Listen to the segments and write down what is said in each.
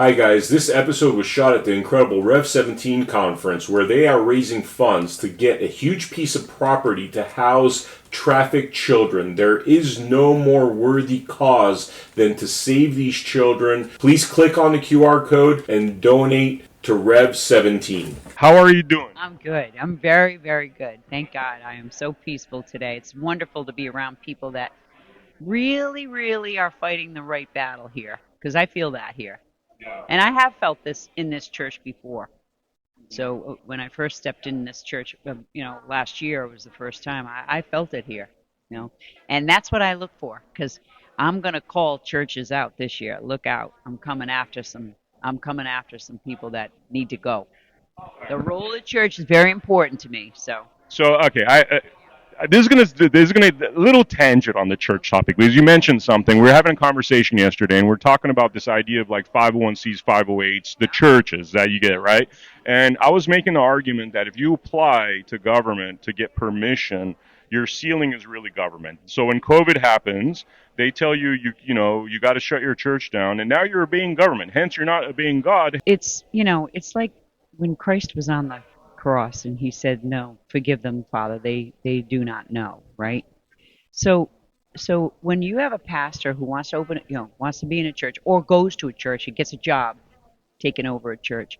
Hi guys, this episode was shot at the incredible Rev 17 conference where they are raising funds to get a huge piece of property to house trafficked children. There is no more worthy cause than to save these children. Please click on the QR code and donate to Rev 17. How are you doing? I'm good. I'm very, very good. Thank God. I am so peaceful today. It's wonderful to be around people that really, really are fighting the right battle here, because I feel that here. And I have felt this in this church before. So when I first stepped in this church, last year was the first time I felt it here, and that's what I look for, because I'm going to call churches out this year. Look out. I'm coming after some people that need to go. The role of church is very important to me. So Okay, this is gonna a little tangent on the church topic because you mentioned something. We were having a conversation yesterday, and we're talking about this idea of like 501c's, 508s, the churches that you get, right? And I was making the argument that if you apply to government to get permission, your ceiling is really government. So when COVID happens, they tell you you got to shut your church down, and now you're obeying government. Hence, you're not obeying God. it's like when Christ was on the cross and he said, "No, forgive them, Father. They do not know." Right? So when you have a pastor who wants to wants to be in a church or goes to a church and gets a job taking over a church,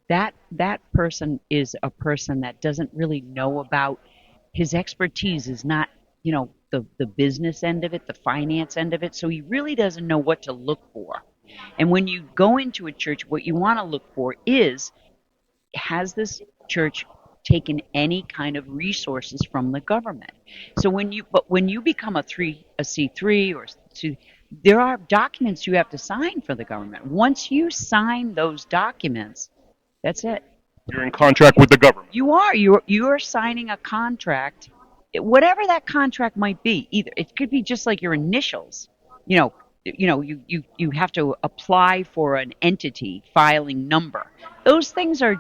that person is a person that doesn't really know about, his expertise is not, the business end of it, the finance end of it. So he really doesn't know what to look for. And when you go into a church, what you want to look for is, has this church taken any kind of resources from the government? So when you become a C3 or C, there are documents you have to sign for the government. Once you sign those documents, that's it. You're in contract with the government. You are signing a contract, whatever that contract might be. Either it could be just like your initials. You have to apply for an entity filing number. Those things are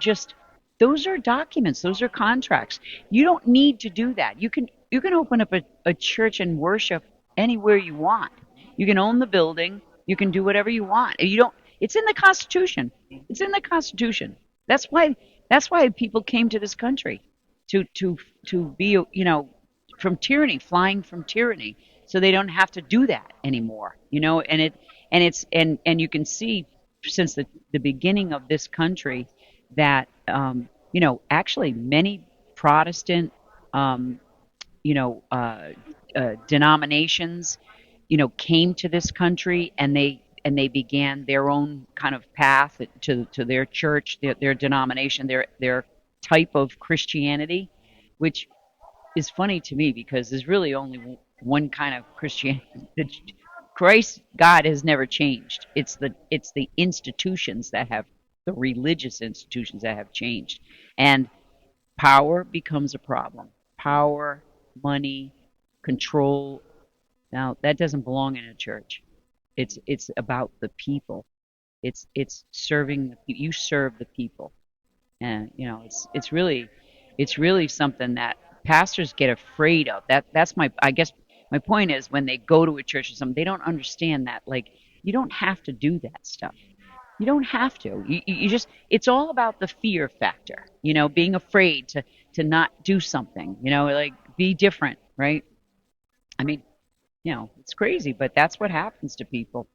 those are documents, those are contracts. You don't need to do that. You can open up a church and worship anywhere you want. You can own the building, you can do whatever you want. It's in the Constitution. It's in the Constitution. That's why people came to this country to be, from tyranny, flying from tyranny, so they don't have to do that anymore. And you can see since the beginning of this country that actually many Protestant denominations came to this country, and they began their own kind of path to their church, their denomination, their type of Christianity, which is funny to me because there's really only one kind of Christianity. Christ, God has never changed. It's the institutions that have, the religious institutions that have changed, and power becomes a problem. Power, money, control. Now that doesn't belong in a church. It's about the people. It's serving. You serve the people, and it's really something that pastors get afraid of. That's I guess my point is, when they go to a church or something, they don't understand that, like, you don't have to do that stuff. You don't have to. You just, it's all about the fear factor, being afraid to not do something, like be different, right? I mean, it's crazy, but that's what happens to people,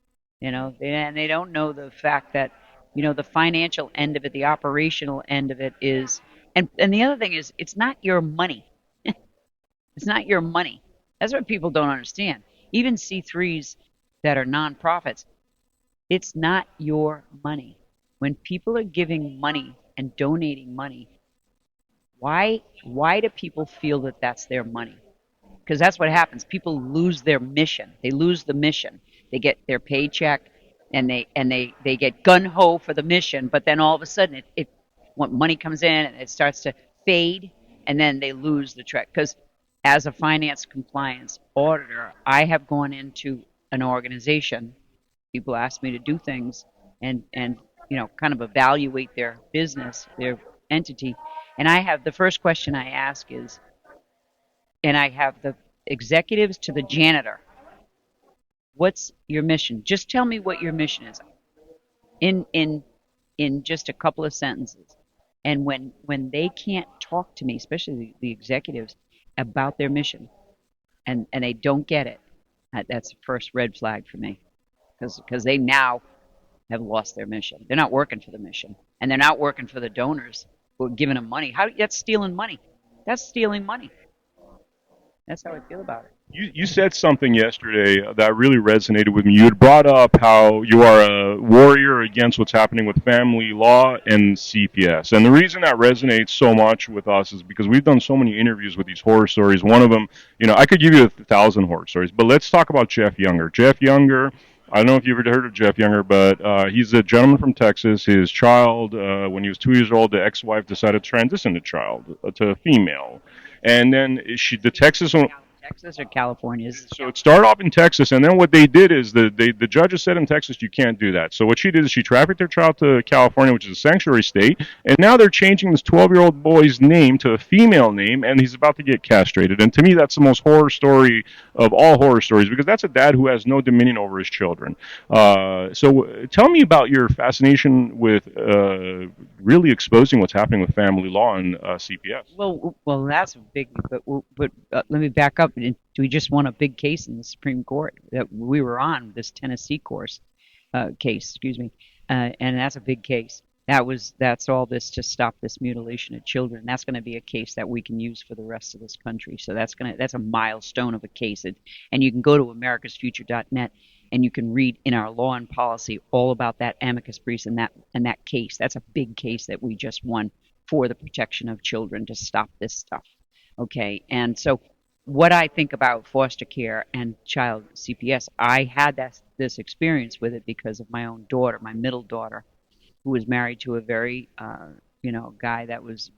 and they don't know the fact that, the financial end of it, the operational end of it is, and the other thing is, it's not your money. It's not your money. That's what people don't understand. Even C3s that are nonprofits, it's not your money. When people are giving money and donating money, why do people feel that that's their money? Because that's what happens. People lose their mission. They lose the mission. They get their paycheck, and they get gun ho for the mission, but then all of a sudden when money comes in, and it starts to fade, and then they lose the track. Because as a finance compliance auditor, I have gone into an organization. People ask me to do things and kind of evaluate their business, their entity. And the first question I ask is, and I have the executives to the janitor, what's your mission? Just tell me what your mission is. in in just a couple of sentences. And when they can't talk to me, especially the executives, about their mission, and they don't get it, that's the first red flag for me, because they now have lost their mission. They're not working for the mission, and they're not working for the donors who are giving them money. How that's stealing money? That's stealing money. That's how I feel about it. You said something yesterday that really resonated with me. You had brought up how you are a warrior against what's happening with family law and CPS. And the reason that resonates so much with us is because we've done so many interviews with these horror stories. One of them, I could give you 1,000 horror stories, but let's talk about Jeff Younger. Jeff Younger, I don't know if you've ever heard of Jeff Younger, but he's a gentleman from Texas. His child, when he was 2 years old, the ex-wife decided to transition the child to a female. And then the Texas Texas or California's. so it started off in Texas, and then what they did is the judges said in Texas you can't do that. So what she did is she trafficked their child to California, which is a sanctuary state, and now they're changing this 12-year-old boy's name to a female name, and he's about to get castrated. And to me, that's the most horror story of all horror stories, because that's a dad who has no dominion over his children. So tell me about your fascination with really exposing what's happening with family law and CPS. Well, that's a big. But let me back up. We just won a big case in the Supreme Court that we were on, this Tennessee case, excuse me, and that's a big case. That's all this to stop this mutilation of children. That's going to be a case that we can use for the rest of this country. So that's a milestone of a case. And you can go to americasfuture.net and you can read in our law and policy all about that amicus brief and that case. That's a big case that we just won for the protection of children to stop this stuff. Okay, and so what I think about foster care and child CPS, I had this experience with it because of my own daughter, my middle daughter, who was married to a very, guy that was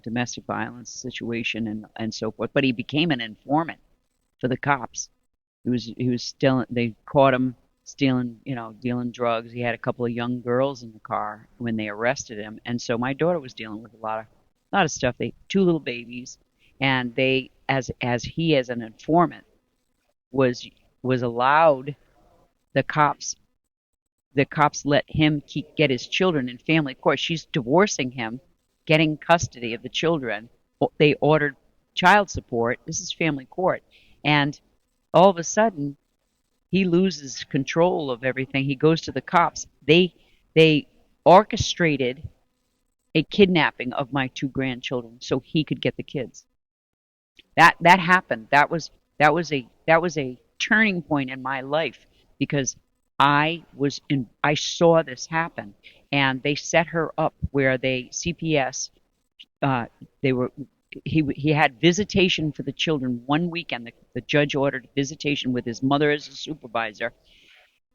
domestic violence situation and so forth. But he became an informant for the cops. He was still, they caught him stealing, dealing drugs. He had a couple of young girls in the car when they arrested him, and so my daughter was dealing with a lot of stuff. They two little babies, and they he as an informant was allowed the cops let him get his children in family court. She's divorcing him, getting custody of the children. They ordered child support. This is family court, and all of a sudden he loses control of everything. He goes to the cops. They orchestrated a kidnapping of my two grandchildren so he could get the kids. That happened. That was a turning point in my life, because I saw this happen, and they set her up where CPS, he had visitation for the children one weekend. The judge ordered visitation with his mother as a supervisor.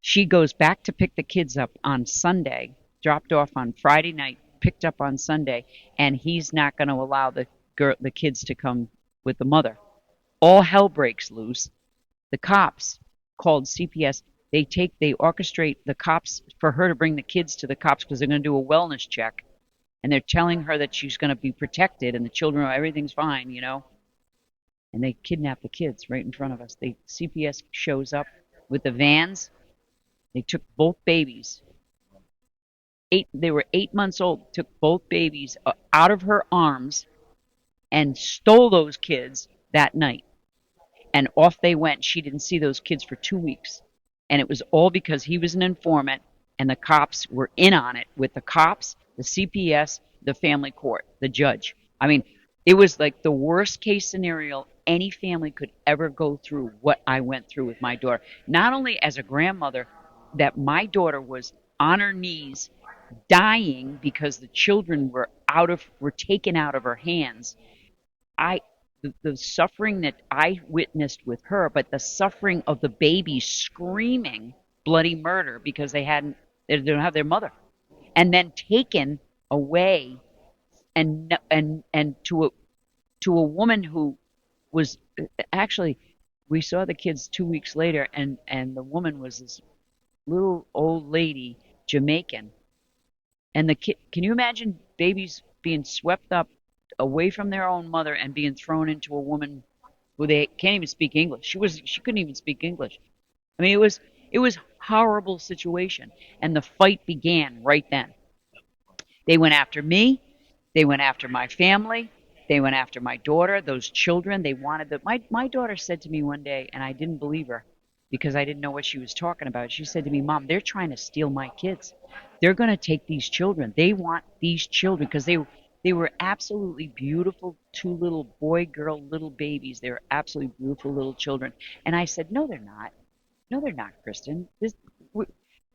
She goes back to pick the kids up on Sunday, dropped off on Friday night, picked up on Sunday, and he's not going to allow the kids to come with the mother. All hell breaks loose. The cops called CPS. They orchestrate the cops for her to bring the kids to the cops because they're going to do a wellness check, and they're telling her that she's going to be protected and the children, everything's fine, and they kidnap the kids right in front of us. CPS shows up with the vans. They took both babies. They were 8 months old. Took both babies out of her arms and stole those kids that night. And off they went. She didn't see those kids for 2 weeks. And it was all because he was an informant, and the cops were in on it, with the cops, the CPS, the family court, the judge. I mean, it was like the worst case scenario any family could ever go through, what I went through with my daughter. Not only as a grandmother, that my daughter was on her knees dying because the children were taken out of her hands. The suffering that I witnessed with her, but the suffering of the babies screaming bloody murder because they don't have their mother, and then taken away, and to a woman who was actually, we saw the kids 2 weeks later, and the woman was this little old lady, Jamaican, and the kid. Can you imagine babies being swept up away from their own mother and being thrown into a woman who they can't even speak English? She couldn't even speak English. I mean, it was horrible situation. And the fight began right then. They went after me. They went after my family. They went after my daughter, those children. They wanted the my daughter said to me one day, and I didn't believe her because I didn't know what she was talking about. She said to me, "Mom, they're trying to steal my kids. They're going to take these children. They want these children because they were absolutely beautiful, two little boy girl little babies. They were absolutely beautiful little children." And I said, "No, they're not. No, they're not, Kristen.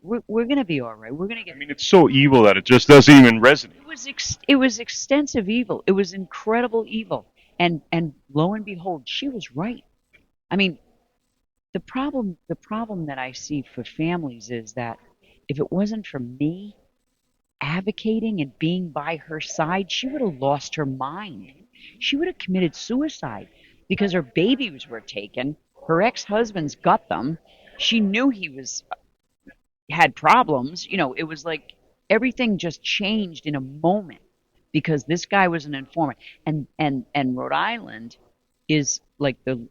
We're going to be all right. We're going to I get." mean, it's so evil that it just doesn't even resonate. It was extensive evil. It was incredible evil. And lo and behold, she was right. I mean, the problem that I see for families is that if it wasn't for me advocating and being by her side, she would have lost her mind. She would have committed suicide because her babies were taken. Her ex-husband's got them. She knew he was had problems. It was like everything just changed in a moment because this guy was an informant. And Rhode Island is like the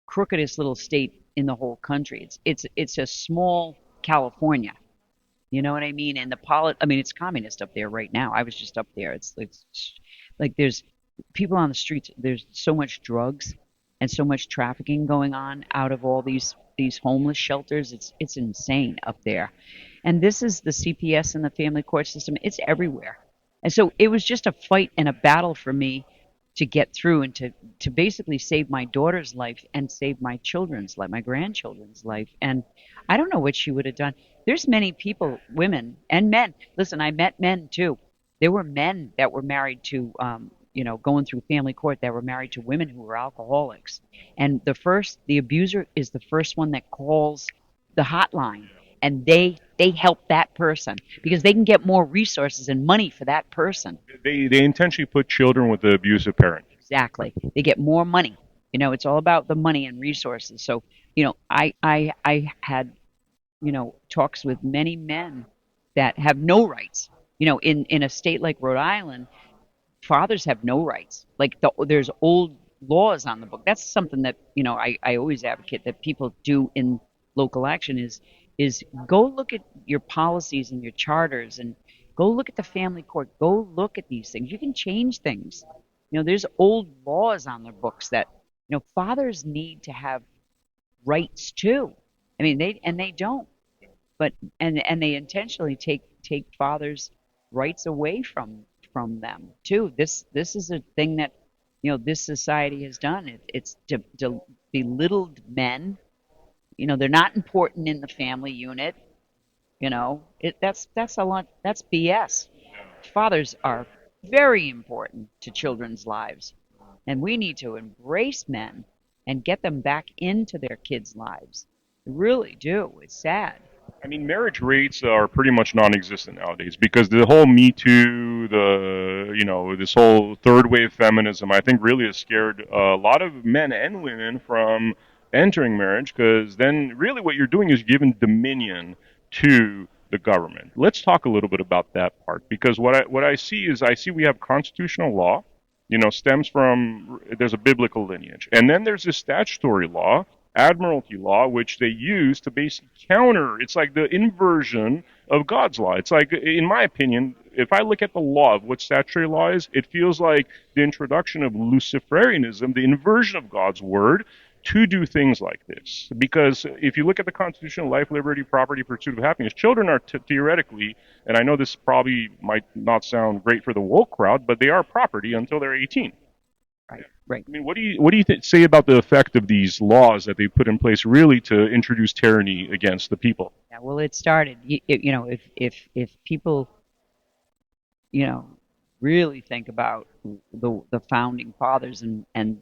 crookedest little state in the whole country. It's a small California. You know what I mean? And I mean, it's communist up there right now. I was just up there. It's like there's people on the streets. There's so much drugs and so much trafficking going on out of all these homeless shelters. It's insane up there. And this is the CPS and the family court system. It's everywhere. And so it was just a fight and a battle for me to get through and to basically save my daughter's life and save my children's life, my grandchildren's life. And I don't know what she would have done. There's many people, women and men. Listen, I met men too. There were men that were married to, going through family court that were married to women who were alcoholics. And the abuser is the first one that calls the hotline, and they help that person because they can get more resources and money for that person. They intentionally put children with the abusive parent. Exactly. They get more money. It's all about the money and resources. So, I had, talks with many men that have no rights. In a state like Rhode Island, fathers have no rights. Like there's old laws on the book. That's something that, I always advocate that people do in local action is go look at your policies and your charters and go look at the family court. Go look at these things. You can change things. There's old laws on the books that, fathers need to have rights too. I mean, they don't, but and they intentionally take fathers' rights away from them too. This is a thing that, this society has done. It's to belittled men. They're not important in the family unit. That's a lot. That's BS. Fathers are very important to children's lives, and we need to embrace men and get them back into their kids' lives. We really do. It's sad. I mean, marriage rates are pretty much non-existent nowadays because the whole Me Too, this whole third wave feminism, I think really has scared a lot of men and women from entering marriage because then really what you're doing is giving dominion to the government. Let's talk a little bit about that part because what I see is we have constitutional law, stems from there's a biblical lineage, and then there's this statutory law, admiralty law, which they use to basically counter. It's like the inversion of God's law. It's like, in my opinion, if I look at the law of what statutory law is, it feels like the introduction of Luciferianism, the inversion of God's word, to do things like this. Because if you look at the Constitution, life, liberty, property, pursuit of happiness, children are theoretically, and I know this probably might not sound great for the woke crowd, but they are property until they're 18. Right. Right. I mean, what do you say about the effect of these laws that they put in place, really to introduce tyranny against the people? Yeah. Well, it started. If people, really think about the founding fathers and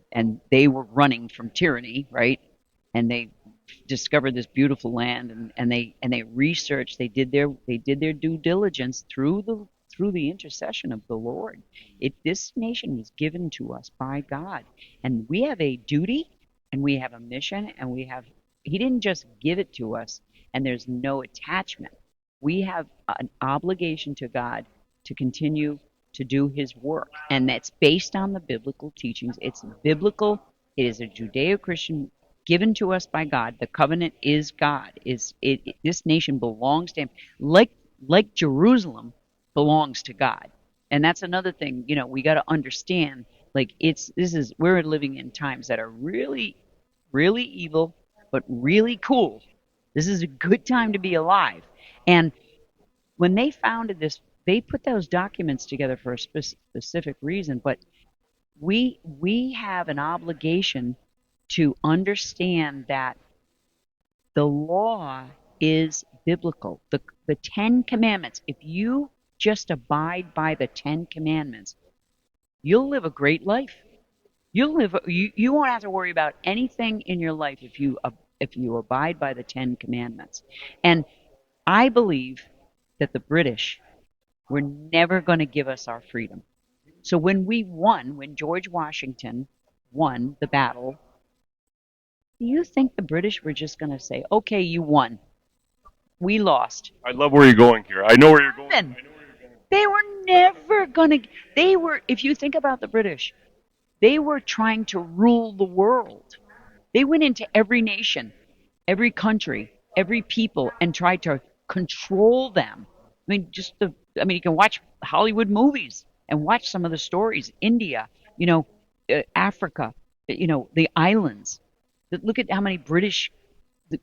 they were running from tyranny, right? And they discovered this beautiful land and they researched. They did their due diligence through the intercession of the Lord. This nation was given to us by God, and we have a duty, and we have a mission, and He didn't just give it to us, and there's no attachment. We have an obligation to God to continue to do His work, and that's based on the biblical teachings. It's biblical. It is a Judeo-Christian given to us by God. The covenant is God. This nation belongs to him, like Jerusalem belongs to God. And that's another thing, we got to understand, like we're living in times that are really, really evil, but really cool. This is a good time to be alive. And when they founded this, they put those documents together for a specific reason, but we have an obligation to understand that the law is biblical. The Ten Commandments, if you just abide by the Ten Commandments, you'll live a great life. You won't have to worry about anything in your life if you abide by the Ten Commandments. And I believe that the British were never going to give us our freedom. So when George Washington won the battle, do you think the British were just going to say, okay, you won, we lost? I love where you're going here. I know where you're going. Nothing. They were never going to, if you think about the British, they were trying to rule the world. They went into every nation, every country, every people, and tried to control them. You can watch Hollywood movies and watch some of the stories. India, Africa, the islands. Look at how many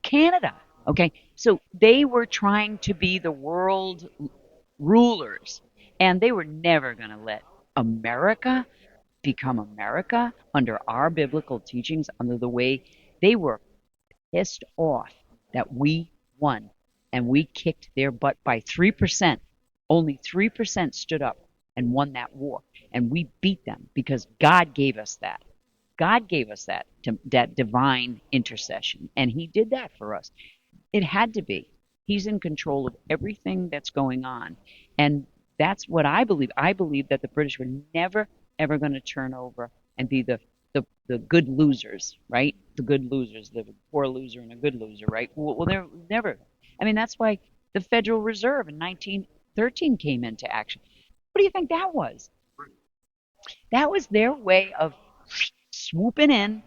Canada. Okay, so they were trying to be the world rulers, and they were never going to let America become America under our biblical teachings, under the way they were pissed off that we won and we kicked their butt by 3%. Only 3% stood up and won that war, and we beat them because God gave us that. God gave us that divine intercession, and he did that for us. It had to be. He's in control of everything that's going on, and that's what I believe. I believe that the British were never, ever going to turn over and be the good losers, right? The good losers, the poor loser and a good loser, right? Well, they're never. That's why the Federal Reserve in 1913 came into action. What do you think that was? That was their way of swooping in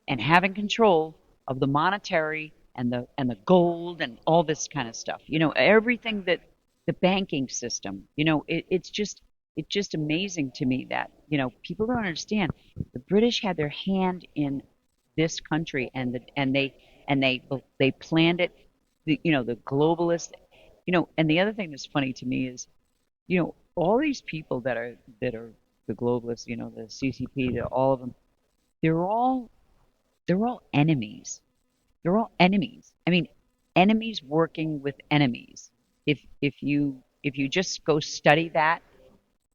and having control of the monetary and the gold and all this kind of stuff. Everything that the banking system. It's just amazing to me that people don't understand. The British had their hand in this country, and they planned it. The globalists. And the other thing that's funny to me is, all these people that are the globalists, the CCP, all of them, they're all enemies. They're all enemies. Enemies working with enemies. If you just go study that,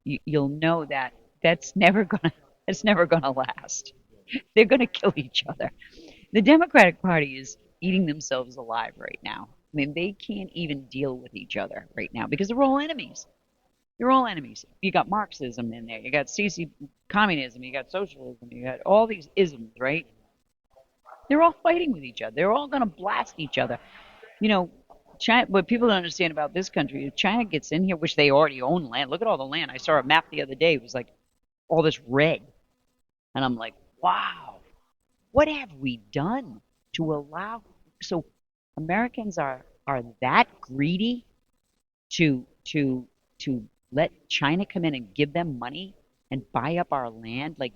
you'll know that that's never gonna last. They're gonna kill each other. The Democratic Party is eating themselves alive right now. They can't even deal with each other right now because they're all enemies. They're all enemies. You got Marxism in there. You got communism. You got socialism. You got all these isms, right? They're all fighting with each other. They're all going to blast each other. China, what people don't understand about this country is China gets in here, which they already own land. Look at all the land. I saw a map the other day. It was like all this red. And I'm like, wow, what have we done to allow? So Americans are that greedy to let China come in and give them money and buy up our land? Like,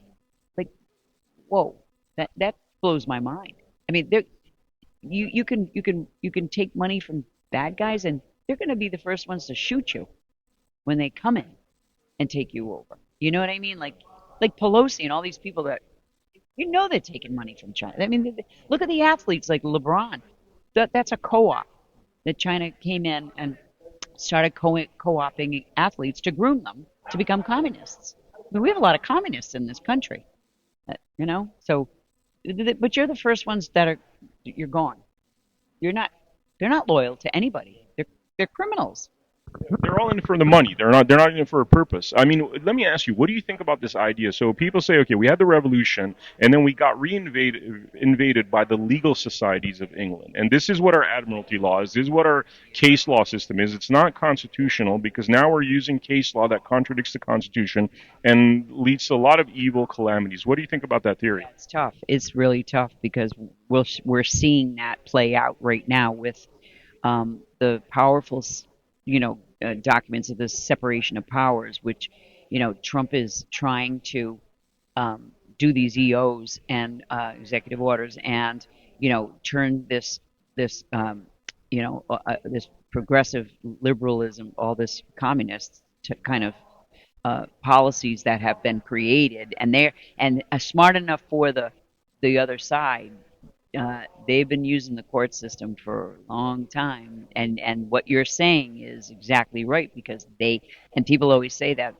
whoa, that blows my mind. You can take money from bad guys, and they're going to be the first ones to shoot you when they come in and take you over. You know what I mean? Like Pelosi and all these people that they're taking money from China. Look at the athletes like LeBron. That's a co-op that China came in and started co-opting athletes to groom them to become communists. We have a lot of communists in this country, So, but you're the first ones you're gone. They're not loyal to anybody. They're criminals. They're all in it for the money. They're not in it for a purpose. I mean, let me ask you, what do you think about this idea? So people say, okay, we had the revolution, and then we got invaded by the legal societies of England, and this is what our admiralty law is. This is what our case law system is. It's not constitutional because now we're using case law that contradicts the Constitution and leads to a lot of evil calamities. What do you think about that theory? It's tough. It's really tough because we're seeing that play out right now with the powerful, documents of the separation of powers, which, Trump is trying to do these EOs and executive orders, and turn this progressive liberalism, all this communist to kind of policies that have been created, and they're smart enough for the other side. They've been using the court system for a long time, and what you're saying is exactly right, because and people always say that,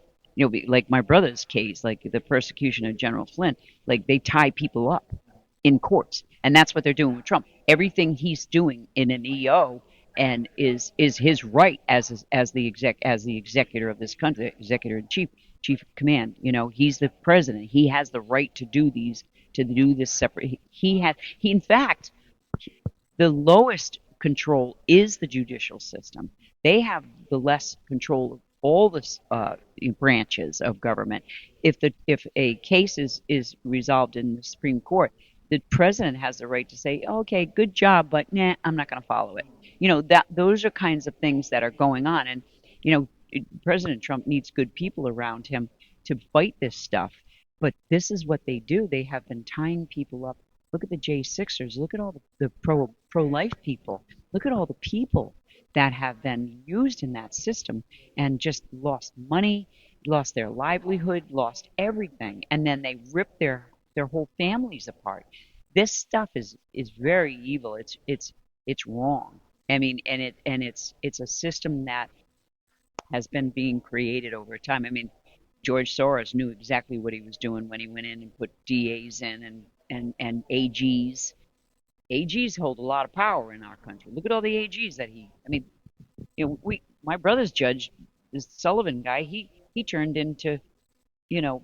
like my brother's case, like the persecution of General Flynn, like they tie people up in courts, and that's what they're doing with Trump. Everything he's doing in an EO and is his right as the executor of this country, executor in chief of command. He's the president. He has the right to do this separate. He in fact, the lowest control is the judicial system. They have the less control of all the branches of government. If a case is resolved in the Supreme Court, the president has the right to say, "Okay, good job, but nah, I'm not going to follow it." That those are kinds of things that are going on, and you know, President Trump needs good people around him to fight this stuff. But this is what they do. They have been tying people up. Look at the J6ers. Look at all the pro-life people. Look at all the people that have been used in that system and just lost money, lost their livelihood, lost everything, and then they rip their whole families apart. This stuff is very evil. It's wrong. I mean, it's a system that has been being created over time. I mean, George Soros knew exactly what he was doing when he went in and put DAs in and AGs. AGs hold a lot of power in our country. Look at all the AGs that I mean, my brother's judge, this Sullivan guy, he turned into,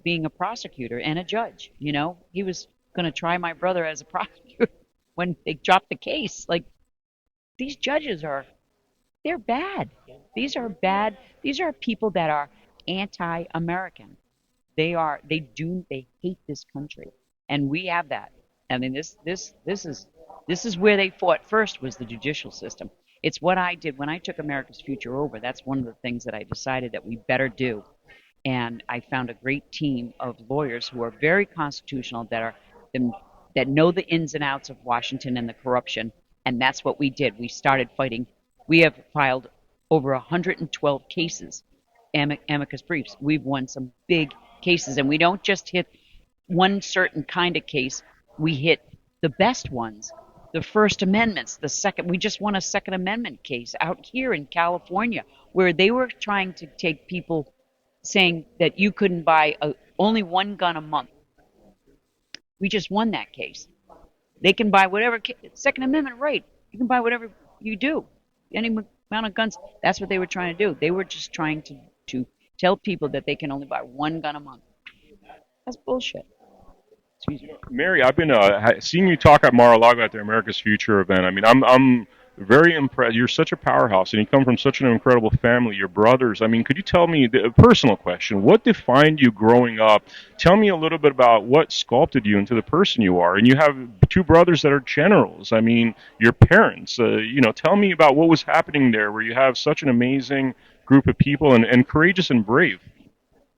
being a prosecutor and a judge. He was going to try my brother as a prosecutor when they dropped the case. Like, these judges they're bad. These are bad. These are people that are anti-American. They hate this country, and we have that. I mean, this is where they fought first, was the judicial system. It's what I did when I took America's Future over. That's one of the things that I decided that we better do. And I found a great team of lawyers who are very constitutional, that know the ins and outs of Washington and the corruption. And that's what we did. We started fighting. We have filed over 112 cases, amicus briefs. We've won some big cases, and we don't just hit one certain kind of case. We hit the best ones. The First Amendments, we just won a Second Amendment case out here in California, where they were trying to take people, saying that you couldn't buy only one gun a month. We just won that case. They can buy whatever. Second Amendment right. You can buy whatever you do, any amount of guns. That's what they were trying to do. They were just trying to tell people that they can only buy one gun a month. That's bullshit. Excuse me. Mary, I've been seeing you talk at Mar-a-Lago at the America's Future event. I mean, I'm very impressed. You're such a powerhouse, and you come from such an incredible family. Your brothers. I mean, could you tell me a personal question? What defined you growing up? Tell me a little bit about what sculpted you into the person you are. And you have two brothers that are generals. I mean, your parents. Tell me about what was happening there, where you have such an amazing group of people and courageous and brave.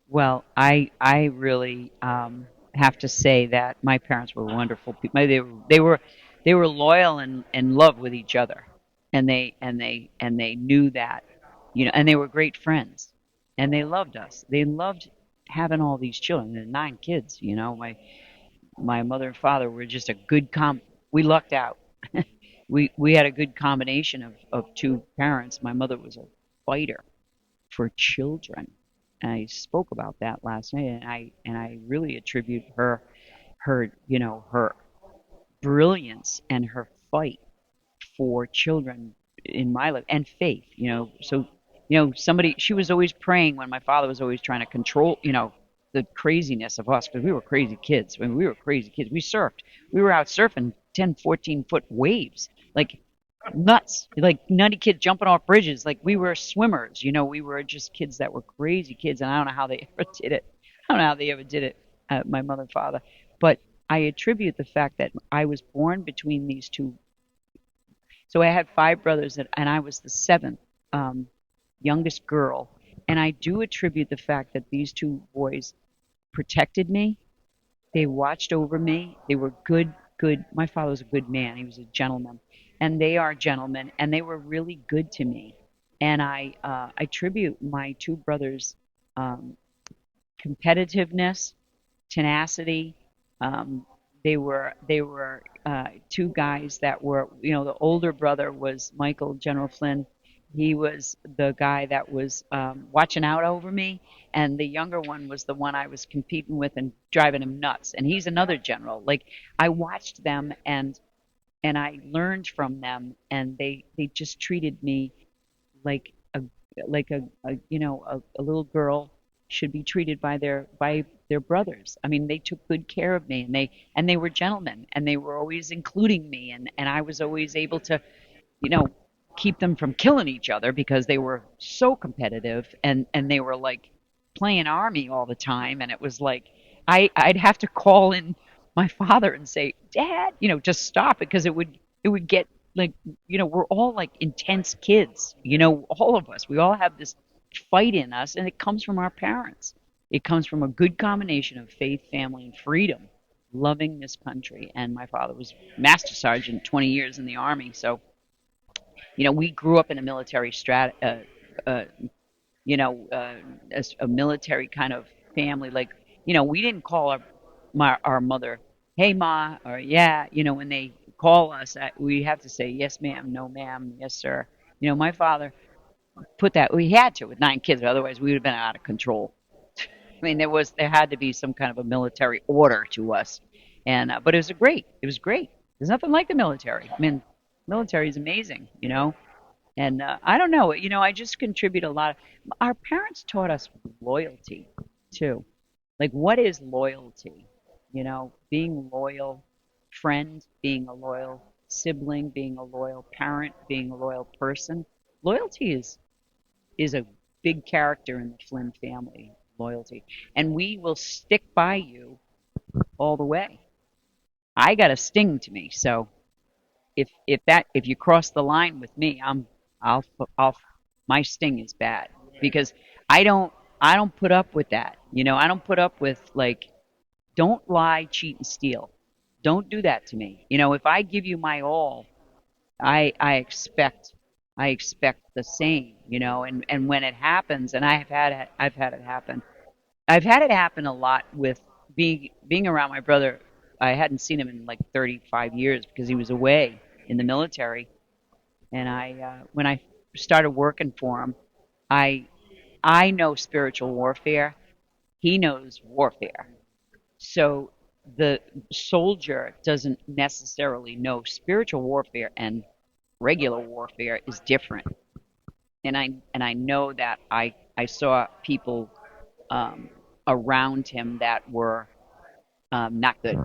Well, I really have to say that my parents were wonderful people. They were loyal and in love with each other, and they knew that, and they were great friends, and they loved us. They loved having all these children. There 9 kids. My mother and father were just a good We lucked out. We had a good combination of two parents. My mother was a fighter for children. I spoke about that last night, and I really attribute her brilliance and her fight for children in my life, and faith. So somebody, she was always praying when my father was always trying to control, the craziness of us because we were crazy kids. I mean, we were crazy kids. We surfed. We were out surfing 10, 14-foot waves, like nuts, like nutty kids jumping off bridges. Like we were swimmers. We were just kids that were crazy kids. And I don't know how they ever did it. I don't know how they ever did it, my mother and father. But I attribute the fact that I was born between these two. So I had five brothers, and I was the seventh, youngest girl. And I do attribute the fact that these two boys protected me. They watched over me. They were good, good. My father was a good man. He was a gentleman. And they are gentlemen, and they were really good to me. And I attribute my two brothers' um, competitiveness, tenacity. They were two guys that were, the older brother was Michael, General Flynn. He was the guy that was watching out over me, and the younger one was the one I was competing with and driving him nuts. And he's another general. Like I watched them and I learned from them, and they just treated me like a little girl should be treated by their brothers. I mean, they took good care of me, and they were gentlemen, and they were always including me, and I was always able to, you know, keep them from killing each other because they were so competitive, and they were like playing army all the time, and it was like I'd have to call in my father and say, "Dad, just stop it," because it would get like, we're all like intense kids, all of us. We all have this fight in us, and it comes from our parents. It comes from a good combination of faith, family, and freedom, loving this country. And my father was master sergeant, 20 years in the army, so we grew up in a military uh, a military kind of family. Like, we didn't call our mother, "Hey, ma," or "Yeah." When they call us, we have to say, "Yes, ma'am," "No, ma'am," "Yes, sir." My father put that. We had to with 9 kids, otherwise we would have been out of control. I mean, there had to be some kind of a military order to us, and but it was great. There's nothing like the military. I mean, military is amazing. And I don't know, I just contribute a lot. Our parents taught us loyalty too. Like, what is loyalty? Being loyal friend, being a loyal sibling, being a loyal parent, being a loyal person. Loyalty is a big character in the Flynn family. Loyalty, and we will stick by you all the way. I got a sting to me, so if you cross the line with me, I'll I'll my sting is bad because I don't I don't put up with that. I don't put up with, like, don't lie, cheat, and steal. Don't do that to me. If I give you my all, I expect the same. And when it happens, and I've had it happen. I've had it happen a lot with being around my brother. I hadn't seen him in like 35 years because he was away in the military, and when I started working for him, I I know spiritual warfare. He knows warfare. So the soldier doesn't necessarily know spiritual warfare, and regular warfare is different. And I know that I saw people um, around him that were not good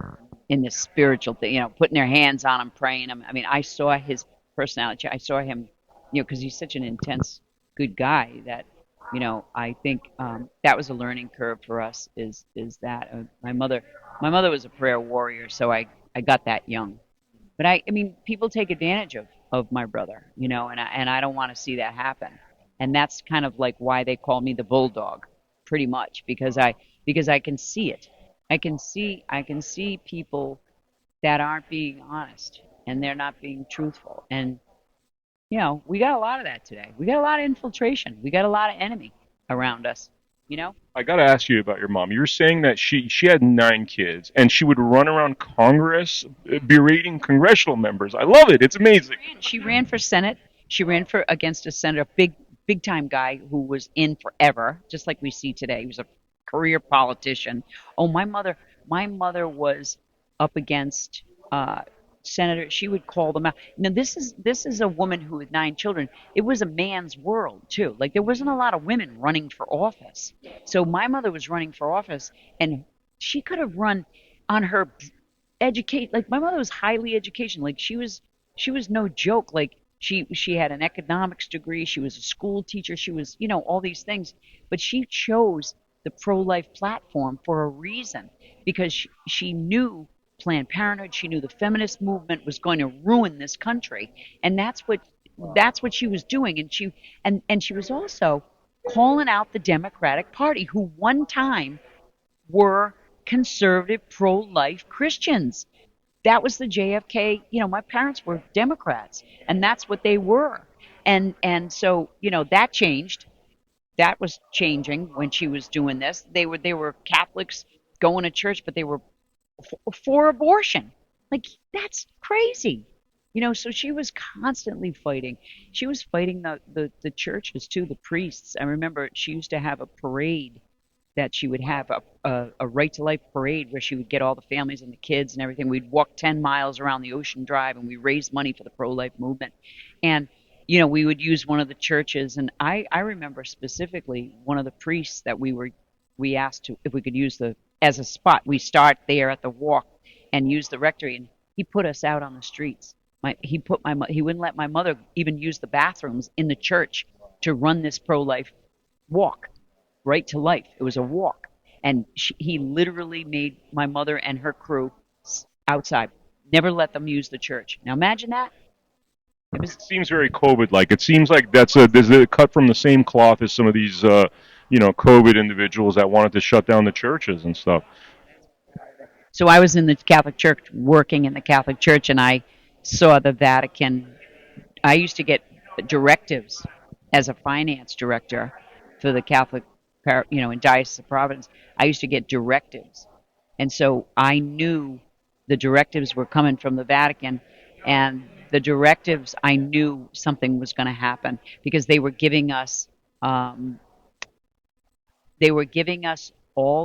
in this spiritual thing, putting their hands on him, praying him. I mean, I saw his personality. I saw him, because he's such an intense, good guy that, I think that was a learning curve for us. Is that my mother was a prayer warrior, so I got that young. But I mean, people take advantage of my brother, and I don't want to see that happen. And that's kind of like why they call me the bulldog, pretty much, because I can see it. I can see people that aren't being honest, and they're not being truthful. And we got a lot of that today. We got a lot of infiltration. We got a lot of enemy around us. You know, I got to ask you about your mom. You were saying that she had 9 kids and she would run around Congress berating congressional members. I love it. It's amazing. she ran for Senate. She ran for against a senator, big time guy who was in forever, just like we see today. He was a career politician. Oh, my mother was up against senator, she would call them out. Now this is a woman who had 9 children. It was a man's world too. Like there wasn't a lot of women running for office. So my mother was running for office, and she could have run on her educate. Like my mother was highly educated. Like she was no joke. Like she had an economics degree. She was a school teacher. She was, all these things. But she chose the pro-life platform for a reason, because she knew Planned Parenthood. She knew the feminist movement was going to ruin this country, and that's what she was doing. And she was also calling out the Democratic Party, who one time were conservative, pro-life Christians. That was the JFK. My parents were Democrats, and that's what they were. And so that changed. That was changing when she was doing this. They were Catholics going to church, but they were for abortion. Like that's crazy. So she was constantly fighting. She was fighting the churches too, the priests. I remember she used to have a parade, that she would have a right to life parade where she would get all the families and the kids and everything. We'd walk 10 miles around the Ocean Drive, and we raised money for the pro life movement. And we would use one of the churches, and I remember specifically one of the priests that we asked if we could use as a spot. We start there at the walk and use the rectory, and he put us out on the streets. He wouldn't let my mother even use the bathrooms in the church to run this pro life walk. Right to life. It was a walk, and he literally made my mother and her crew outside. Never let them use the church. Now imagine that. It seems very COVID-like. It seems like there's a cut from the same cloth as some of these, COVID individuals that wanted to shut down the churches and stuff. So I was in the Catholic Church, working in the Catholic Church, and I saw the Vatican. I used to get directives as a finance director for the Catholic, in Diocese of Providence. I used to get directives, and so I knew the directives were coming from the Vatican, and the directives, I knew something was going to happen, because they were giving us, all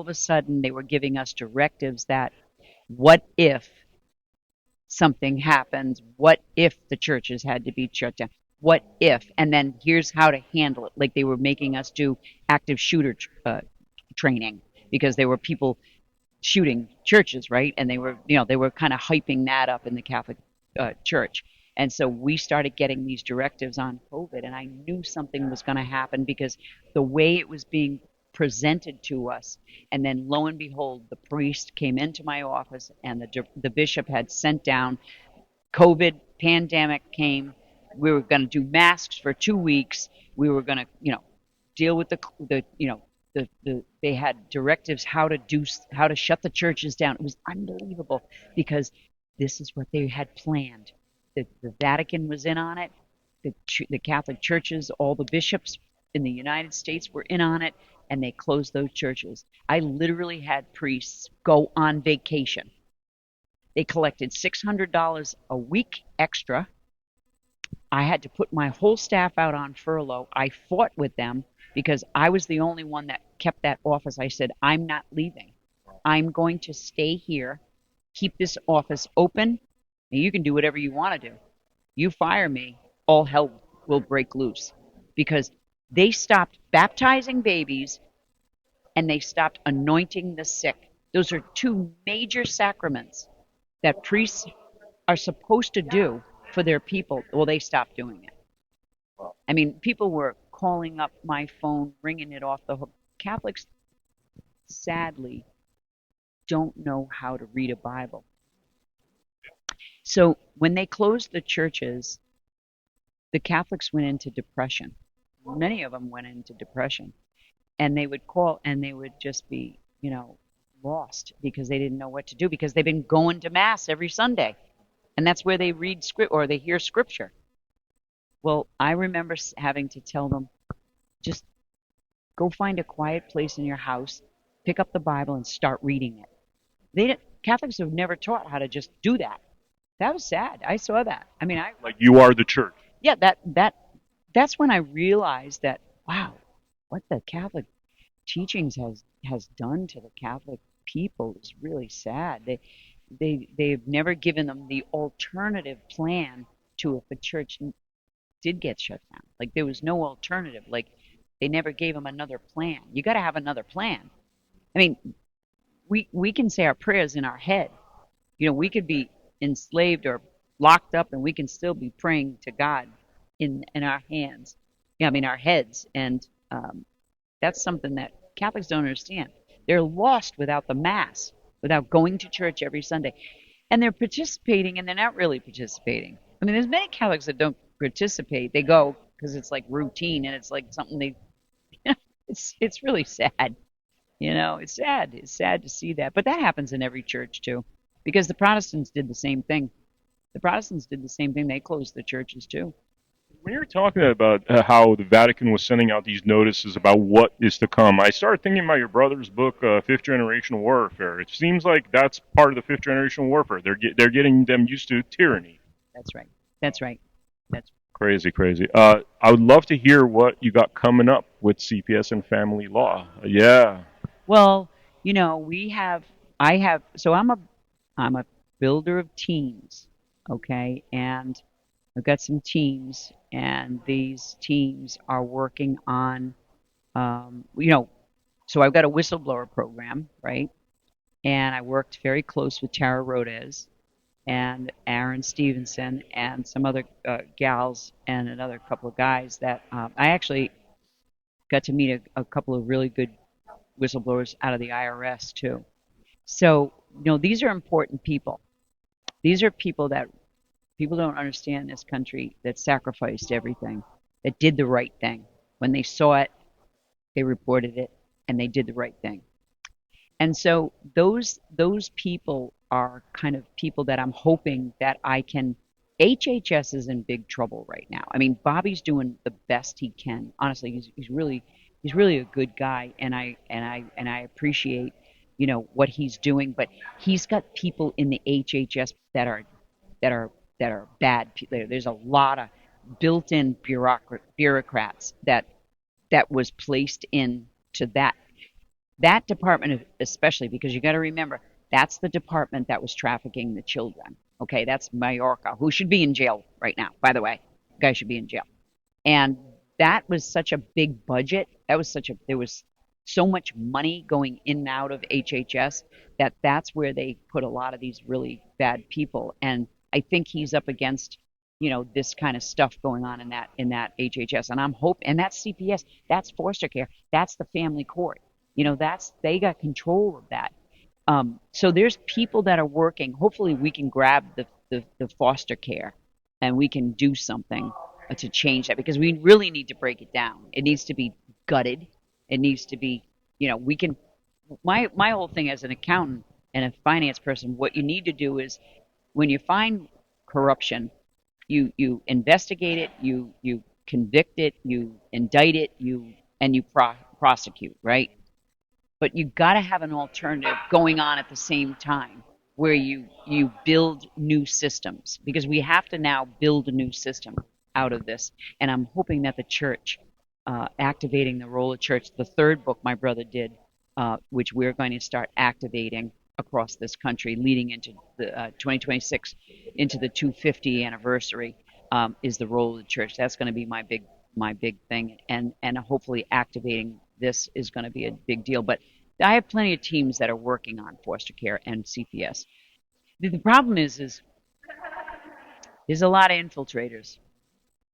of a sudden, they were giving us directives that, what if something happens? What if the churches had to be shut down? What if? And then here's how to handle it. Like they were making us do active shooter training, because there were people shooting churches, right? And they were kind of hyping that up in the Catholic Church. And so we started getting these directives on COVID, and I knew something was going to happen, because the way it was being presented to us. And then lo and behold, the priest came into my office, and the bishop had sent down. COVID pandemic came. We were going to do masks for 2 weeks. We were going to, deal with they had directives how to shut the churches down. It was unbelievable, because this is what they had planned. The Vatican was in on it. The Catholic churches, all the bishops in the United States were in on it, and they closed those churches. I literally had priests go on vacation. They collected $600 a week extra. I had to put my whole staff out on furlough. I fought with them, because I was the only one that kept that office. I said, I'm not leaving. I'm going to stay here, keep this office open, and you can do whatever you want to do. You fire me, all hell will break loose, because they stopped baptizing babies and they stopped anointing the sick. Those are two major sacraments that priests are supposed to do for their people. Well, they stopped doing it. I mean, people were calling up my phone, ringing it off the hook. Catholics, sadly, don't know how to read a Bible. So when they closed the churches, the Catholics went into depression. Many of them went into depression, and they would call, and they would just be, lost, because they didn't know what to do, because they've been going to mass every Sunday, and that's where they read script, or they hear scripture. Well, I remember having to tell them, just go find a quiet place in your house, pick up the Bible, and start reading it. Catholics have never taught how to just do that. That was sad. I saw that. I mean, like you are the church. Yeah, that's when I realized that, wow, what the Catholic teachings has done to the Catholic people is really sad. they've never given them the alternative plan to if a church did get shut down. Like there was no alternative. Like they never gave them another plan. You got to have another plan. I mean, we can say our prayers in our head. We could be enslaved or locked up, and we can still be praying to God in our hands. Yeah, I mean our heads, and that's something that Catholics don't understand. They're lost without the Mass, without going to church every Sunday, and they're participating, and they're not really participating. I mean, there's many Catholics that don't participate. They go because it's like routine, and it's like something they. It's really sad. It's sad. It's sad to see that. But that happens in every church too, because the Protestants did the same thing. The Protestants did the same thing. They closed the churches too. When you're talking about how the Vatican was sending out these notices about what is to come, I started thinking about your brother's book, Fifth Generation Warfare. It seems like that's part of the fifth generation warfare. They're getting them used to tyranny. That's right. That's right. That's Crazy, crazy. I would love to hear what you got coming up with CPS and family law. Yeah. well, we have. I have. So I'm a builder of teams. Okay, and I've got some teams, and these teams are working on, so I've got a whistleblower program, right? And I worked very close with Tara Rodez and Aaron Stevenson and some other gals and another couple of guys that I actually got to meet a couple of really good whistleblowers out of the IRS too. So, these are important people. These are people that people don't understand in this country that sacrificed everything, that did the right thing. When they saw it, they reported it, and they did the right thing. And so those people are kind of people that I'm hoping that I can. HHS is in big trouble right now. I mean, Bobby's doing the best he can. Honestly, he's really a good guy, and I appreciate what he's doing. But he's got people in the HHS that are that are bad people. There's a lot of built-in bureaucrats that was placed into that department, especially because you got to remember that's the department that was trafficking the children. Okay, that's Mallorca, who should be in jail right now. By the way, the guy should be in jail. And that was such a big budget. There was so much money going in and out of HHS that's where they put a lot of these really bad people. And I think he's up against this kind of stuff going on in that HHS. And I'm hoping, and that's CPS, that's foster care, that's the family court. They got control of that. So there's people that are working. Hopefully, we can grab the foster care, and we can do something to change that, because we really need to break it down. It needs to be gutted. It needs to be, we can. My whole thing as an accountant and a finance person, what you need to do is when you find corruption, you investigate it, you convict it, you indict it, and you prosecute, right? But you got to have an alternative going on at the same time where you build new systems, because we have to now build a new system out of this. And I'm hoping that the church, activating the role of church, the third book my brother did, which we're going to start activating across this country leading into the 2026, into the 250 anniversary, is the role of the church. That's going to be my big thing, and hopefully activating this is going to be a big deal. But I have plenty of teams that are working on foster care and CPS. The problem is there's a lot of infiltrators.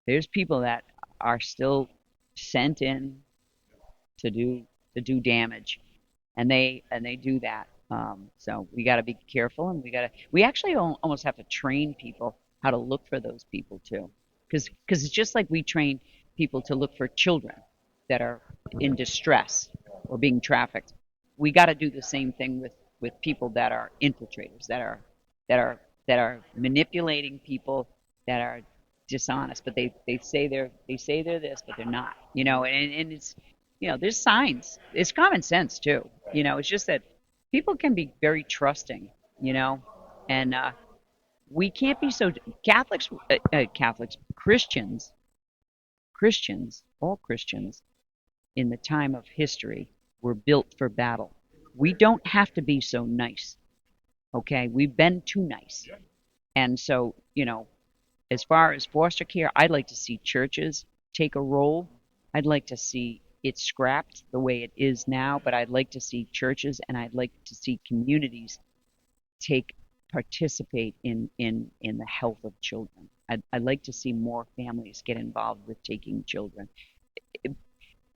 There's people that are still sent in to do damage, and they do that. So we got to be careful, and we actually almost have to train people how to look for those people too, because it's just like we train people to look for children that are in distress or being trafficked. We got to do the same thing with people that are infiltrators, that are manipulating people, that are dishonest, but they say they're this, but they're not. And it's there's signs. It's common sense too. It's just that people can be very trusting. And we can't be so Catholics, Christians, all Christians in the time of history were built for battle. We don't have to be so nice. Okay, we've been too nice. And so, as far as foster care, I'd like to see churches take a role. I'd like to see it scrapped the way it is now, but I'd like to see churches and I'd like to see communities take participate in the health of children. I'd like to see more families get involved with taking children. It-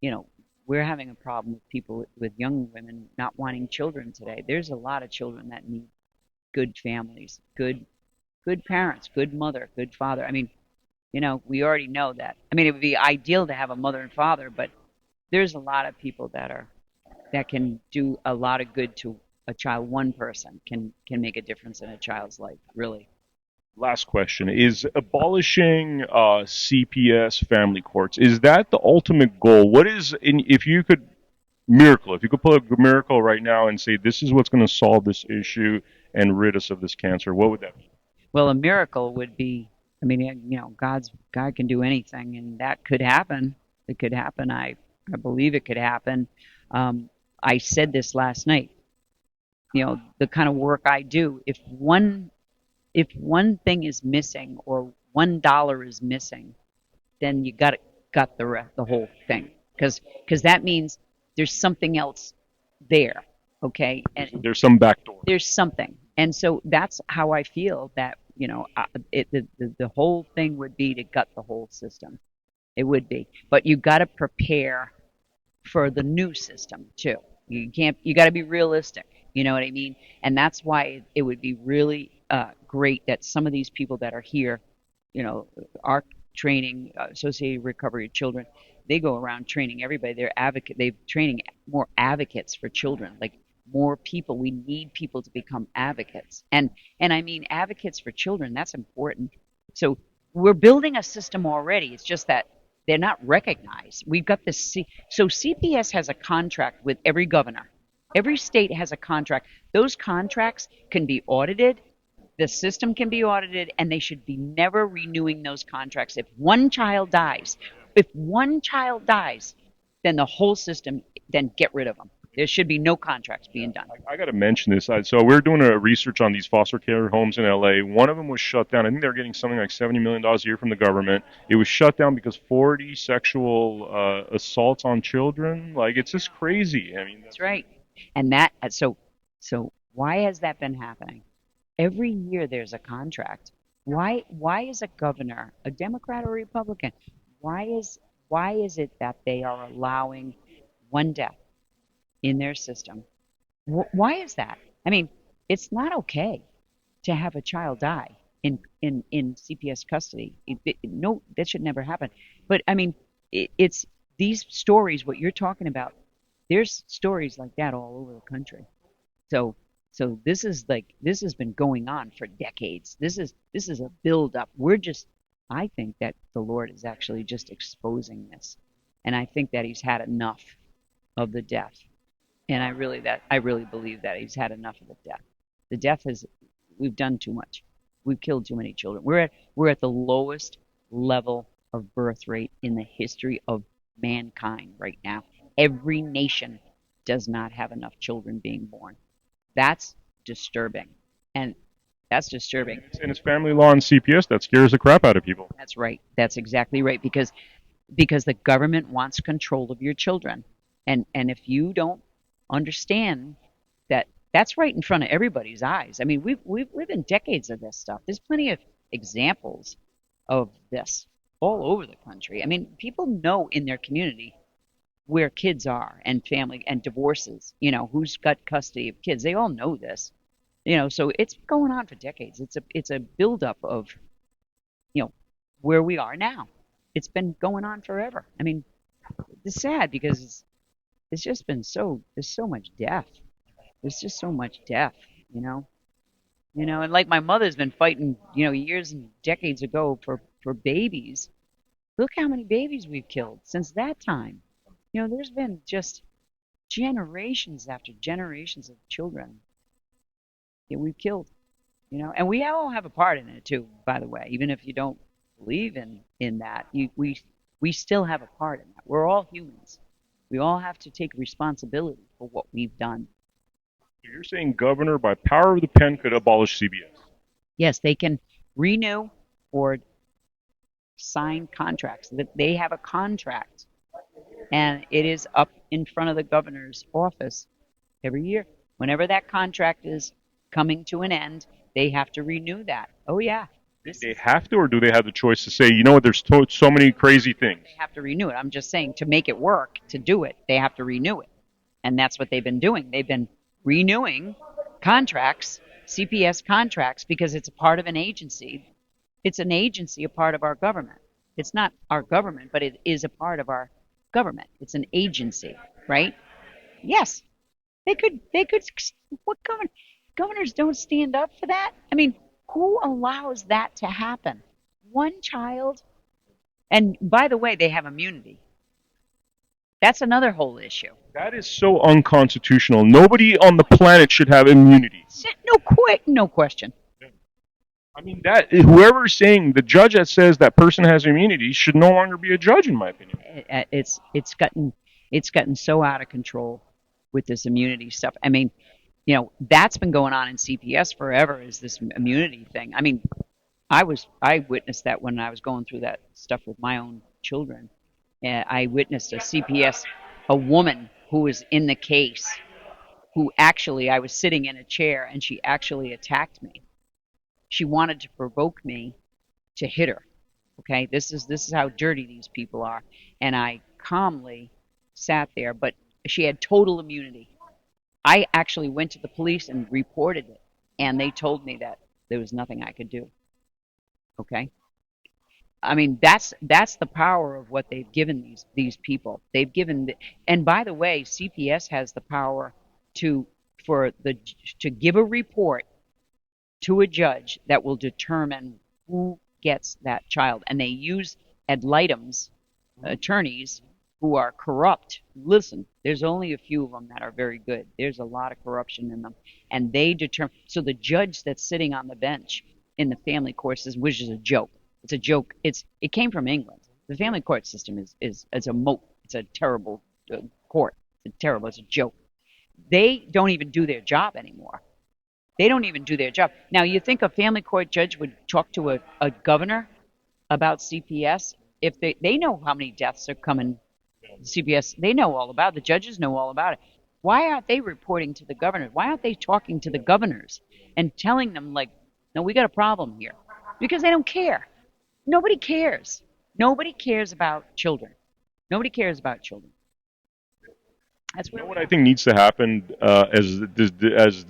you know, we're having a problem with people with young women not wanting children today. There's a lot of children that need good families, good parents, good mother, good father. I mean, we already know that. I mean, it would be ideal to have a mother and father, but there's a lot of people that can do a lot of good to a child. One person can make a difference in a child's life, really. Last question: is abolishing CPS family courts, is that the ultimate goal? What is, if you could miracle, if you could pull a miracle right now and say this is what's going to solve this issue and rid us of this cancer, what would that be? Well, a miracle would be, I mean, God can do anything, and that could happen. It could happen. I believe it could happen. Um, I said this last night. The kind of work I do, if one thing is missing or $1 is missing, then you got the whole thing, because that means there's something else there. Okay, and There's some back door. there's something, and so that's how I feel that the whole thing would be to gut the whole system. It would be, but you got to prepare for the new system too. You got to be realistic. You know what I mean? And that's why it would be really great that some of these people that are here, you know, are training associated recovery of children. They go around training everybody. They're training more advocates for children, like more people. We need people to become advocates, and I mean advocates for children. That's important. So we're building a system already. It's just that they're not recognized. We've got this. So CPS has a contract with every governor. Every state has a contract. Those contracts can be audited. The system can be audited, and they should be never renewing those contracts. If one child dies, then the whole system, then get rid of them. There should be no contracts being done. I got to mention this. So we're doing a research on these foster care homes in LA. One of them was shut down. I think they're getting something like $70 million a year from the government. It was shut down because 40 sexual assaults on children. Like, it's just crazy. I mean, That's right. And so why has that been happening? Every year there's a contract. Why is a governor, a Democrat or Republican, why is it that they are allowing one death in their system? Why is that? I mean, it's not okay to have a child die in CPS custody. No, that should never happen. But I mean, it's these stories. What you're talking about, there's stories like that all over the country. So so this has been going on for decades. This is a build up. I think that the Lord is actually just exposing this. And I think that he's had enough of the death. And I really believe that he's had enough of the death. The death has We've done too much. We've killed too many children. We're at the lowest level of birth rate in the history of mankind right now. Every nation does not have enough children being born. That's disturbing. And that's disturbing. and it's family law and CPS that scares the crap out of people. That's right. That's exactly right. Because the government wants control of your children. And if you don't understand that that's right in front of everybody's eyes. I mean, we've lived in decades of this stuff. There's plenty of examples of this all over the country. I mean, people know in their community where kids are and family and divorces, who's got custody of kids. They all know this. So it's going on for decades. It's a buildup of, you know, where we are now. It's been going on forever. I mean, it's sad because it's just been there's so much death. There's just so much death, you know. And like my mother's been fighting, years and decades ago for babies. Look how many babies we've killed since that time. There's been just generations after generations of children that we've killed. And we all have a part in it too, by the way. Even if you don't believe in that, we still have a part in that. We're all humans. We all have to take responsibility for what we've done. So you're saying governor, by power of the pen, could abolish CBS? Yes, they can renew or sign contracts. That they have a contract, and it is up in front of the governor's office every year. Whenever that contract is coming to an end, they have to renew that. Oh yeah, this They is have to, or do they have the choice to say, you know what, there's so many crazy things? they have to renew it. I'm just saying to make it work, to do it, they have to renew it. And that's what they've been doing. They've been renewing contracts, CPS contracts, because it's a part of an agency. It's an agency, a part of our government. It's not our government, but it is a part of our government. It's an agency, right? Yes, they could. What governors don't stand up for that? I mean, who allows that to happen? One child. And by the way, they have immunity. That's another whole issue. That is so unconstitutional. Nobody on the planet should have immunity. No question. I mean, that whoever's saying, the judge that says that person has immunity should no longer be a judge, in my opinion. It's gotten so out of control with this immunity stuff. I mean, that's been going on in CPS forever. Is this immunity thing? I mean, I witnessed that when I was going through that stuff with my own children. I witnessed a CPS, a woman who was in the case, who actually I was sitting in a chair and she actually attacked me. She wanted to provoke me to hit her. Okay, this is how dirty these people are. And I calmly sat there, but she had total immunity. I actually went to the police and reported it, and they told me that there was nothing I could do. Okay, I mean that's the power of what they've given these people. They've given, and by the way, CPS has the power to for the to give a report to a judge that will determine who gets that child. And they use ad litems attorneys who are corrupt. Listen, there's only a few of them that are very good. There's a lot of corruption in them. And they determine. So the judge that's sitting on the bench in the family court system, which is a joke. It's a joke. It came from England. The family court system is a moat. It's a terrible court. It's a joke. They don't even do their job anymore. They don't even do their job. Now, you think a family court judge would talk to a governor about CPS? If they know how many deaths are coming, CPS, they know all about it. The judges know all about it. Why aren't they reporting to the governor? Why aren't they talking to the governors and telling them, like, no, we got a problem here? Because they don't care. Nobody cares. Nobody cares about children. Nobody cares about children. That's You where know we what I are. think needs to happen, as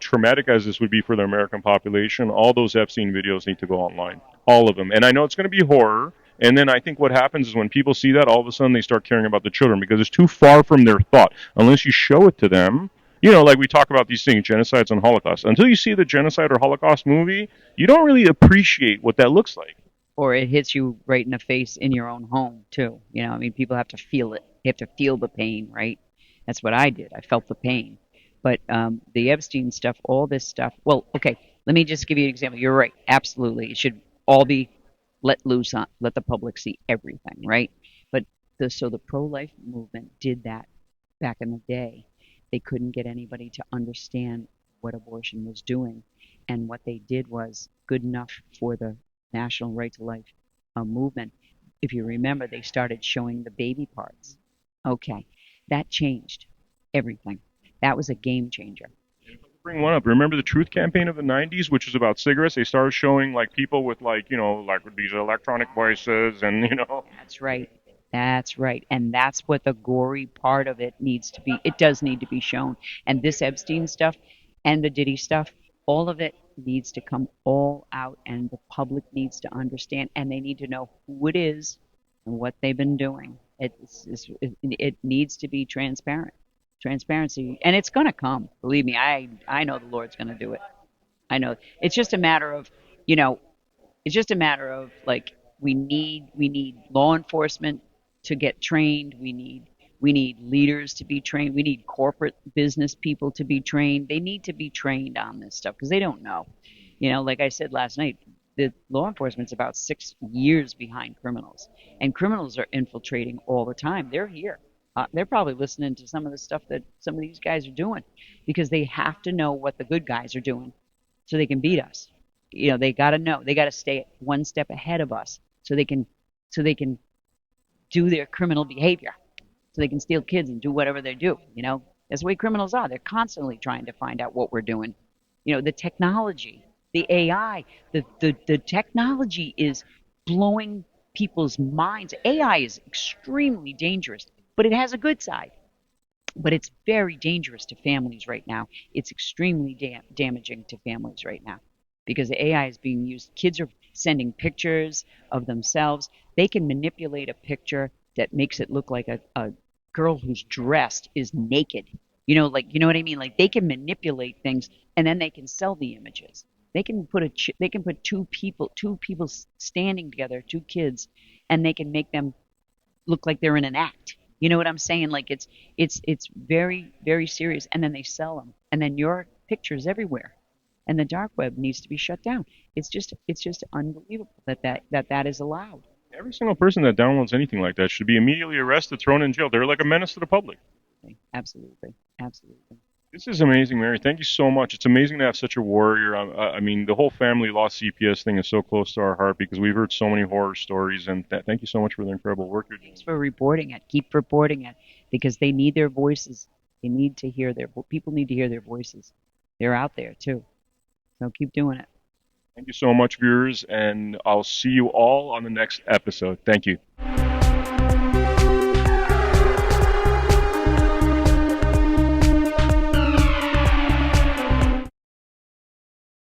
traumatic as this would be for the American population? All those Epstein videos need to go online, all of them. And I know it's going to be horror. And then I think what happens is when people see that, all of a sudden they start caring about the children because it's too far from their thought. Unless you show it to them, like we talk about these things, genocides and Holocaust. Until you see the genocide or Holocaust movie, you don't really appreciate what that looks like. Or it hits you right in the face in your own home too. I mean, people have to feel it. You have to feel the pain, right? That's what I did. I felt the pain. But the Epstein stuff, all this stuff. Well, okay. Let me just give you an example. You're right. Absolutely, it should all be let loose on. Let the public see everything, right? But the pro-life movement did that back in the day. They couldn't get anybody to understand what abortion was doing, and what they did was good enough for the National Right to Life movement. If you remember, they started showing the baby parts. Okay, that changed everything. That was a game changer. Bring one up. Remember the Truth campaign of the '90s, which was about cigarettes? They started showing like people with like with these electronic voices, and That's right. That's right. And that's what the gory part of it needs to be. It does need to be shown. And this Epstein stuff and the Diddy stuff, all of it needs to come all out, and the public needs to understand, and they need to know who it is and what they've been doing. It needs to be transparent. Transparency. And it's going to come. Believe me, I know the Lord's going to do it. I know. It's just a matter of, you know, it's just a matter of like we need law enforcement to get trained. We need leaders to be trained. We need corporate business people to be trained. They need to be trained on this stuff because they don't know. Like I said last night, the law enforcement's about 6 years behind criminals, and criminals are infiltrating all the time. They're here. They're probably listening to some of the stuff that some of these guys are doing because they have to know what the good guys are doing so they can beat us. They got to know. They got to stay one step ahead of us so they can do their criminal behavior. So they can steal kids and do whatever they do. That's the way criminals are. They're constantly trying to find out what we're doing. The technology, the AI, the technology is blowing people's minds. AI is extremely dangerous, but it has a good side. But it's very dangerous to families right now. It's extremely damaging to families right now because the AI is being used. Kids are sending pictures of themselves. They can manipulate a picture that makes it look like a girl who's dressed is naked. You know what I mean? Like they can manipulate things and then they can sell the images. They can put two people standing together, two kids, and they can make them look like they're in an act. You know what I'm saying? Like it's very very serious, and then they sell them, and then your pictures everywhere, and the dark web needs to be shut down. It's just unbelievable that is allowed. Every single person that downloads anything like that should be immediately arrested, thrown in jail. They're like a menace to the public. Absolutely, absolutely. This is amazing, Mary. Thank you so much. It's amazing to have such a warrior. I mean, the whole family lost CPS thing is so close to our heart because we've heard so many horror stories. And thank you so much for the incredible work you're doing. Thanks for reporting it. Keep reporting it because they need their voices. They need to hear their people need to hear their voices. They're out there too. So keep doing it. Thank you so much, viewers, and I'll see you all on the next episode. Thank you.